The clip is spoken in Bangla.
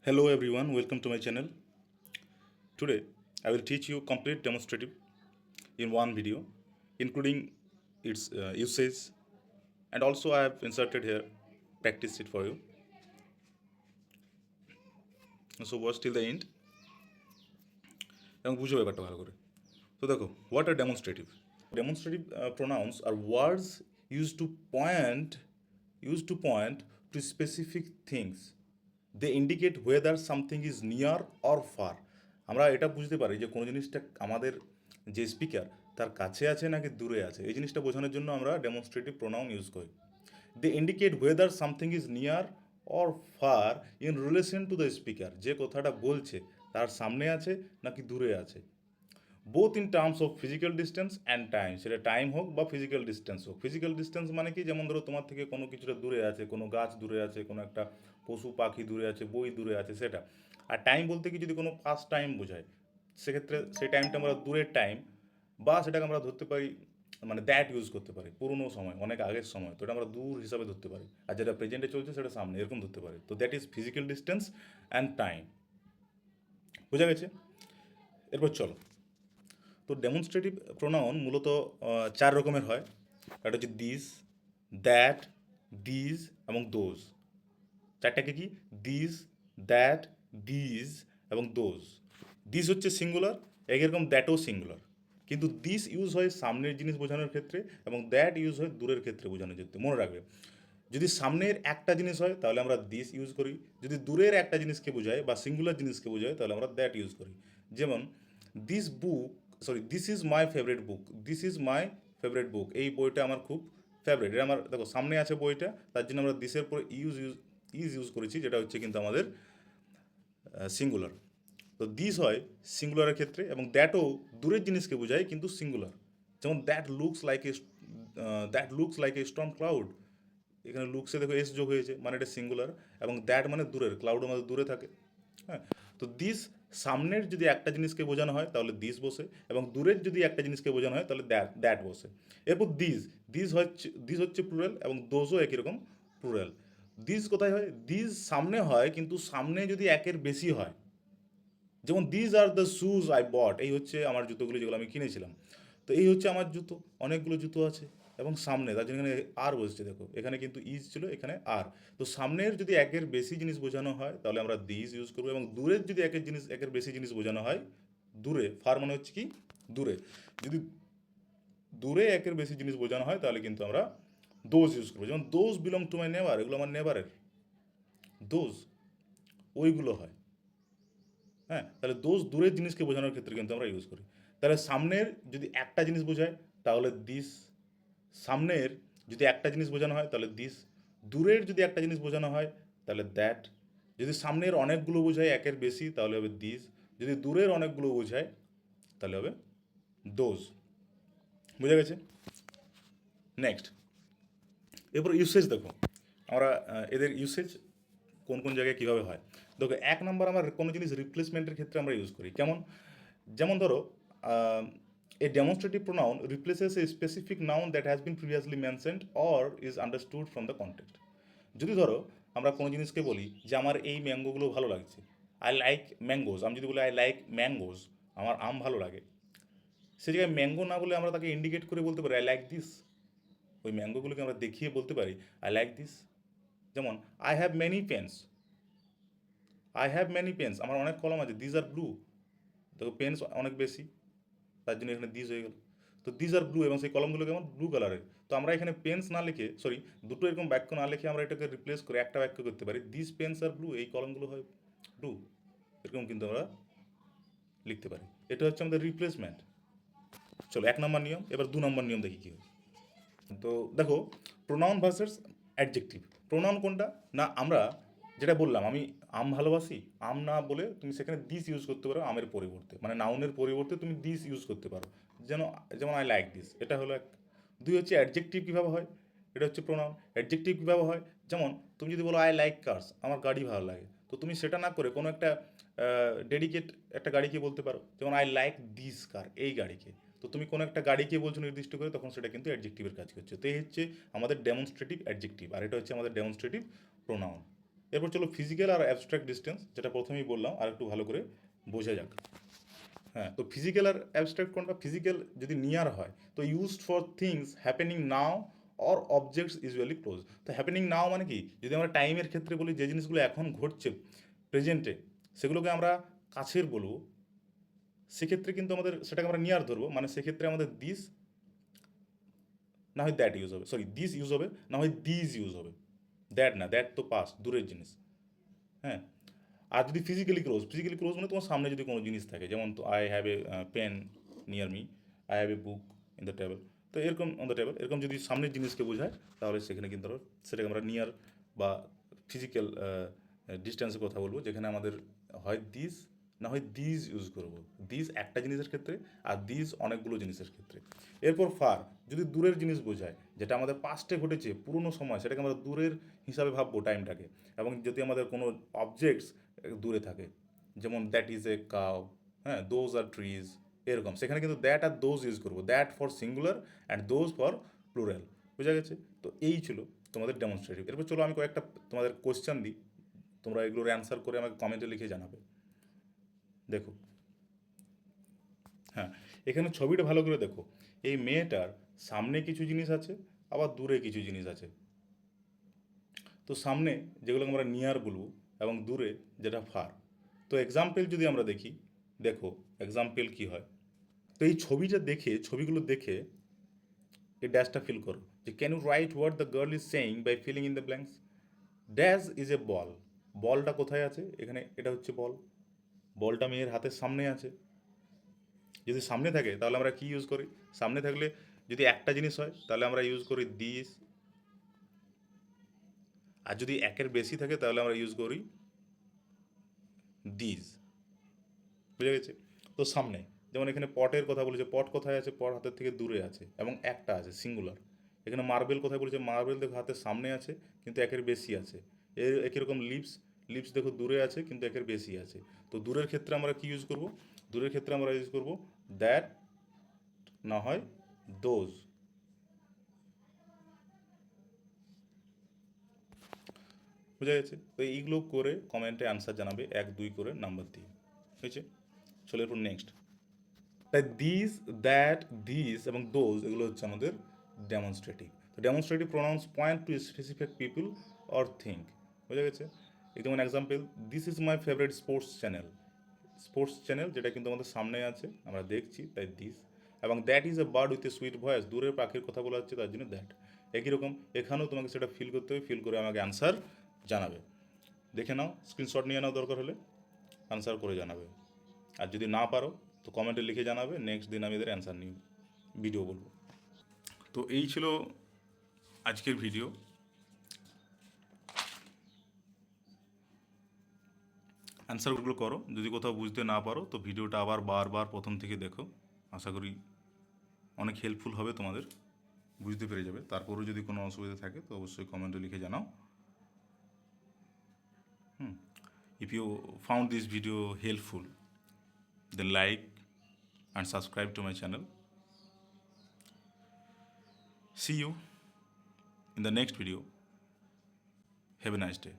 Hello everyone, welcome to my channel. Today I will teach you complete demonstrative in one video, including its usage, and also I have inserted here practice it for you. So watch till the end এবং বুঝো ব্যাপারটা ভালো করে। তো দেখো, what are demonstrative? Demonstrative pronouns are words used to point to specific things. They indicate whether something is near or far. আমরা এটা বুঝতে পারি যে কোনো জিনিসটা আমাদের যে স্পিকার তার কাছে আছে নাকি দূরে আছে, এই জিনিসটা বোঝানোর জন্য আমরা ডেমনস্ট্রেটিভ প্রোনাউন ইউজ করি। They indicate whether something is near or far in relation to the speaker, যে কথাটা বলছে তার সামনে আছে নাকি দূরে আছে, both in terms of physical distance and time. সেটা টাইম হোক বা ফিজিক্যাল ডিস্টেন্স হোক। ফিজিক্যাল ডিস্টেন্স মানে কি, যেমন ধরো তোমার থেকে কোনো কিছুটা দূরে আছে, কোনো গাছ দূরে আছে, কোনো একটা পশু পাখি দূরে আছে, বই দূরে আছে, সেটা। আর টাইম বলতে কি, যদি কোনো পাস্ট টাইম বোঝায় সেক্ষেত্রে সেই টাইমটা আমরা দূরের টাইম, বা সেটাকে আমরা ধরতে পারি, মানে দ্যাট ইউজ করতে পারি, পুরনো সময়, অনেক আগের সময়, তো এটা আমরা দূর হিসাবে ধরতে পারি। আর যেটা প্রেজেন্টে চলছে সেটা সামনে, এরকম ধরতে পারি। তো that is physical distance and time. বোঝা গেছে? এরপর চলো। তো ডেমনস্ট্রেটিভ প্রোনাউন মূলত চার রকমের হয়। একটা হচ্ছে দিস, দ্যাট, দিজ এবং দোজ। চারটাকে কি? দিস, দ্যাট, দিজ এবং দোজ। দিস হচ্ছে সিঙ্গুলার, এরকম দ্যাটও সিঙ্গুলার। কিন্তু দিস ইউজ হয় সামনের জিনিস বোঝানোর ক্ষেত্রে এবং দ্যাট ইউজ হয় দূরের ক্ষেত্রে বোঝানোর ক্ষেত্রে। মনে রাখবে, যদি সামনের একটা জিনিস হয় তাহলে আমরা দিস ইউজ করি, যদি দূরের একটা জিনিসকে বোঝায় বা সিঙ্গুলার জিনিসকে বোঝায় তাহলে আমরা দ্যাট ইউজ করি। যেমন this book, this is my favourite book, this is my favourite বুক, এই বইটা আমার খুব ফেভারিট। এটা আমার, দেখো সামনে আছে বইটা, তার জন্য আমরা দিসের পরে ইউজ করেছি, যেটা হচ্ছে কিন্তু আমাদের সিঙ্গুলার। তো দিস হয় সিঙ্গুলারের ক্ষেত্রে, এবং দ্যাটও দূরের জিনিসকে বোঝায় কিন্তু সিঙ্গুলার। যেমন that looks like a Sturm cloud, এখানে লুকসে দেখো এস যোগ হয়েছে, মানে এটা সিঙ্গুলার, এবং দ্যাট মানে দূরের, ক্লাউড আমাদের দূরে থাকে। হ্যাঁ, তো দিস সামনের যদি একটা জিনিসকে বোঝানো হয় তাহলে দিস বসে, এবং দূরের যদি একটা জিনিসকে বোঝানো হয় তাহলে দ্যাট বসে। এরপর দিস হচ্ছে প্লুরাল, এবং দোজও একই রকম প্লুরাল। দিস কোথায় হয়? দিস সামনে হয়, কিন্তু সামনে যদি একের বেশি হয়, যেমন these are the shoes I bought, এই হচ্ছে আমার জুতোগুলো যেগুলো আমি কিনেছিলাম। তো এই হচ্ছে আমার জুতো, অনেকগুলো জুতো আছে এবং সামনে, তার জন্য এখানে আর বসছে, দেখো এখানে কিন্তু ইজ ছিল, এখানে আর। তো সামনের যদি একের বেশি জিনিস বোঝানো হয় তাহলে আমরা দিজ ইউজ করবো, এবং দূরের যদি একের বেশি জিনিস বোঝানো হয়, দূরে, ফার মানে হচ্ছে কি দূরে, যদি দূরে একের বেশি জিনিস বোঝানো হয় তাহলে কিন্তু আমরা দোজ ইউজ করবো। যেমন দোজ বিলং টু মাই নেবার, এগুলো আমার নেবারের, দোজ ওইগুলো হয়। হ্যাঁ, তাহলে দোষ দূরের জিনিসকে বোঝানোর ক্ষেত্রে কিন্তু আমরা ইউজ করি। তাহলে সামনের যদি একটা জিনিস বোঝায় তাহলে দিস, সামনের যদি একটা জিনিস বোঝানো হয় তাহলে দিস, দূরের যদি একটা জিনিস বোঝানো হয় তাহলে দ্যাট, যদি সামনের অনেকগুলো বোঝায় একের বেশি তাহলে হবে দিস, যদি দূরের অনেকগুলো বোঝায় তাহলে হবে দোজ। বোঝা গেছে? নেক্সট, এরপর ইউসেজ দেখো, আমরা এদের ইউসেজ কোন কোন জায়গায় কীভাবে হয়। দেখো, এক নম্বর, আমরা কোনো জিনিস রিপ্লেসমেন্টের ক্ষেত্রে আমরা ইউজ করি। কেমন? যেমন ধরো, a demonstrative pronoun replaces a specific noun that has been previously mentioned or is understood from the context. যদি ধরো আমরা কোনো জিনিসকে বলি যে আমার এই ম্যাঙ্গোগুলো ভালো লাগছে, আই লাইক ম্যাঙ্গোজ, আমি যদি বলি আই লাইক ম্যাঙ্গোজ, আমার আম ভালো লাগে, সে জায়গায় ম্যাঙ্গো না বলে আমরা তাকে ইন্ডিকেট করে বলতে পারি আই লাইক দিস। ওই ম্যাঙ্গোগুলোকে আমরা দেখিয়ে বলতে পারি আই লাইক দিস। যেমন আই হ্যাভ মেনি পেন্স, আমার অনেক কলম আছে, দিস আর ব্লু, দেখো পেন্স অনেক বেশি, তার জন্য এখানে দিস হয়ে গেল। তো দিস আর ব্লু, এবং সেই কলমগুলো কেমন? ব্লু কালারের। তো আমরা এখানে পেন্স না লিখে, দুটো এরকম বাক্য না লিখে আমরা এটাকে রিপ্লেস করে একটা বাক্য করতে পারি, দিস পেন্স আর ব্লু, এই কলমগুলো হয় ব্লু, এরকম কিন্তু আমরা লিখতে পারি। এটা হচ্ছে আমাদের রিপ্লেসমেন্ট। চলো, এক নম্বর নিয়ম। এবার দু নম্বর নিয়ম দেখি কী হয়। তো দেখো, প্রোনাউন ভার্সেস অ্যাডজেক্টিভ। প্রোনাউন কোনটা না, আমরা যেটা বললাম, আমি আম ভালোবাসি, আম না বলে তুমি সেখানে দিস ইউজ করতে পারো আমের পরিবর্তে, মানে নাউনের পরিবর্তে তুমি দিস ইউজ করতে পারো। যেন, যেমন আই লাইক দিস, এটা হলো এক। দুই হচ্ছে অ্যাডজেক্টিভ কীভাবে হয়, এটা হচ্ছে প্রোনাউন। অ্যাডজেক্টিভ কীভাবে হয়, যেমন তুমি যদি বলো আই লাইক কার্স, আমার গাড়ি ভালো লাগে, তো তুমি সেটা না করে কোনো একটা ডেডিকেট একটা গাড়িকে বলতে পারো, যেমন আই লাইক দিস কার, এই গাড়িকে। তো তুমি কোনো একটা গাড়িকে বলছো নির্দিষ্ট করে, তখন সেটা কিন্তু অ্যাডজেক্টিভের কাজ করছে। তো এই হচ্ছে আমাদের ডেমনস্ট্রেটিভ অ্যাডজেক্টিভ, আর এটা হচ্ছে আমাদের ডেমনস্ট্রেটিভ প্রোনাউন। এরপর চলো ফিজিক্যাল আর অ্যাবস্ট্রাক্ট ডিস্টেন্স, যেটা প্রথমেই বললাম, আর একটু ভালো করে বোঝা যাক। হ্যাঁ, তো ফিজিক্যাল আর অ্যাবস্ট্রাক্ট কোনটা? ফিজিক্যাল যদি নিয়ার হয় তো used for things happening now or objects usually close. তো হ্যাপেনিং নাও মানে কি? যদি আমরা টাইমের ক্ষেত্রে বলি, যে জিনিসগুলো এখন ঘটছে প্রেজেন্টে, সেগুলোকে আমরা কাছের বলবো, সেক্ষেত্রে কিন্তু আমাদের সেটাকে আমরা নিয়ার ধরবো, মানে সেক্ষেত্রে আমাদের দিস না হয় দ্যাট ইউজ হবে, সরি দিস ইউজ হবে, না হয় দিস ইউজ হবে। দ্যাট না, দ্যাট তো পাস, দূরের জিনিস। হ্যাঁ, আর যদি ফিজিক্যালি ক্লোজ মানে তোমার সামনে যদি কোনো জিনিস থাকে, যেমন তো I have a pen near me, I have a book in the table, তো এরকম অন দ্য টেবল, এরকম যদি সামনের জিনিসকে বোঝায় তাহলে সেখানে কিন্তু সেটাকে আমরা নিয়ার বা ফিজিক্যাল ডিস্টেন্সের কথা বলবো, যেখানে আমাদের হয় দিস না হয় দিস ইউজ করব। দিস একটা জিনিসের ক্ষেত্রে আর দিস অনেকগুলো জিনিসের ক্ষেত্রে। এরপর ফার যদি দূরের জিনিস বোঝায়, যেটা আমাদের পাস্টে ঘটেছে, পুরনো সময়, সেটাকে আমরা দূরের হিসাবে ভাববো টাইমটাকে। এবং যদি আমাদের কোনো অবজেক্টস দূরে থাকে, যেমন দ্যাট ইজ এ কাউ, হ্যাঁ, দোজ আর ট্রিজ, এরকম, সেখানে কিন্তু দ্যাট আর দোজ ইউজ করবো, that for singular and those for plural. বোঝা গেছে? তো এই ছিল তোমাদের ডেমনস্ট্রেটিভ। এরপর চলো আমি কয়েকটা তোমাদের কোশ্চেন দিই, তোমরা এগুলোর অ্যান্সার করে আমাকে কমেন্টে লিখে জানাবে। দেখো, হ্যাঁ, এখানে ছবিটা ভালো করে দেখো। এই মেয়েটার সামনে কিছু জিনিস আছে, আবার দূরে কিছু জিনিস আছে। তো সামনে যেগুলোকে আমরা নিয়ার বলবো, এবং দূরে যেটা ফার। তো এক্সাম্পল যদি আমরা দেখি, দেখো এক্সাম্পল কি হয়। তো এই ছবিগুলো দেখে এই ড্যাশটা ফিল করো, যে can you write what the girl is saying by filling in the blanks. Dash is a ball, বলটা কোথায় আছে? এখানে এটা হচ্ছে বল, বলটা মেয়ের হাতের সামনে আছে। যদি সামনে থাকে তাহলে আমরা কি ইউজ করি? সামনে থাকলে যদি একটা জিনিস হয় তাহলে আমরা ইউজ করি দিস, আর যদি একের বেশি থাকে তাহলে আমরা ইউজ করি দিস। বুঝে গেছে? তো সামনে, যেমন এখানে পটের কথা বলেছে, পট কোথায় আছে? পট হাতের থেকে দূরে আছে এবং একটা আছে, সিঙ্গুলার। এখানে মার্বেল কোথায় বলেছে? মার্বেল দেখো হাতের সামনে আছে কিন্তু একের বেশি আছে। একই রকম লিপস, লিপস দেখো দূরে আছে কিন্তু একের বেশি আছে। তো দূরের ক্ষেত্রে আমরা কি ইউজ করব? দূরের ক্ষেত্রে আমরা ইউজ করব দ্যাট, না হয় দোজ। বুঝা গেছে? তো এইগুলো করে কমেন্টে অ্যান্সার জানাবে, 1 2 করে নাম্বার দিয়ে। হয়েছে? চলে এরপর নেক্সট। তাই দিস, দ্যাট, দিস এবং দোজ এগুলো হচ্ছে আমাদের ডেমনস্ট্রেটিভ। তো demonstrative pronouns point two specific people or think. বুঝা গেছে? এই যেমন example, this is my favourite sports channel. Sports channel যেটা কিন্তু আমাদের সামনে আছে, আমরা দেখছি, তাই দিস। এবং that is a bird with a sweet voice, দূরের পাখির কথা বলা হচ্ছে, তার জন্য দ্যাট। একই রকম এখানেও তোমাকে সেটা ফিল করতে হবে, ফিল করে আমাকে অ্যান্সার জানাবে। দেখে নাও, স্ক্রিনশট নিয়ে নাও, দরকার হলে আনসার করে জানাবে। আর যদি না পারো তো কমেন্টে লিখে জানাবে, নেক্সট দিন আমি এদের অ্যান্সার নিয়ে ভিডিও বলবো। তো এই ছিল আজকের ভিডিও। অ্যান্সারগুলো করো, যদি কোথাও বুঝতে না পারো তো ভিডিওটা আবার বারবার প্রথম থেকে দেখো, আশা করি অনেক হেল্পফুল হবে তোমাদের, বুঝতে পেরে যাবে। তারপরেও যদি কোনো অসুবিধা থাকে তো অবশ্যই কমেন্টে লিখে জানাও। If you found this video helpful, then like and subscribe to my channel. See you in the next video. Have a nice day.